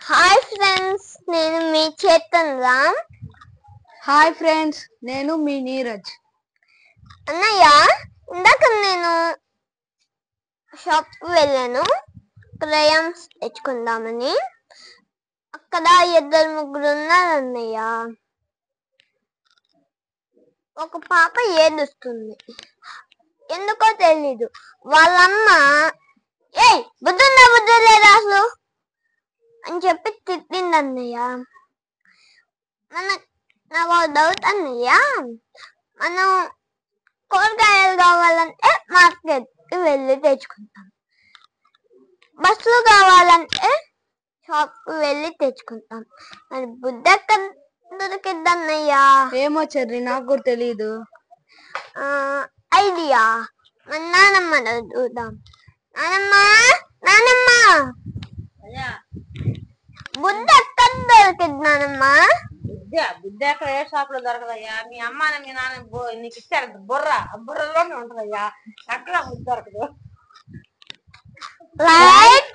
Hi friends, నేను మీ Chetan Ram. Hi friends, నేను మీ నీరజ్. అన్నయ్య, ఇందాక నేను షాప్కి వెళ్ళాను క్రయాన్స్ తెచ్చుకుందామని. అక్కడ 2-3 ఉన్నారు అన్నయ్య. ఒక పాప ఏడుస్తుంది, ఎందుకో తెలీదు. వాళ్ళమ్మ ఏయ్ బుద్ధుందా బుద్ధి లేదా అసలు అని చెప్పి తిట్టింది అన్నయ్య. నాకు డౌట్ అన్నయ్య, మనం కూరగాయలు కావాలంటే మార్కెట్కి వెళ్ళి తెచ్చుకుంటాం, బస్సులు కావాలంటే షాప్కి వెళ్ళి తెచ్చుకుంటాం. మరి బుద్ధి ఎక్కడ దొరికిద్ది అన్నయ్య? ఏమో చెర్రి, నాకు కూడా తెలీదు. ఐడియా, మన నానమ్మ అడుగుదాం. నానమ్మ నానమ్మ, బుద్ధి ఎక్కడ దొరికిద్ది నానమ్మ? బుద్ధి ఎక్కడ ఏ షాప్ లో దొరకదయ్యా. మీ అమ్మ మీ నాన్న నీకు ఇచ్చారు బుర్రలోనే ఉంటదయ్యా, ఎక్కడ బుద్ధి దొరకదు. రైట్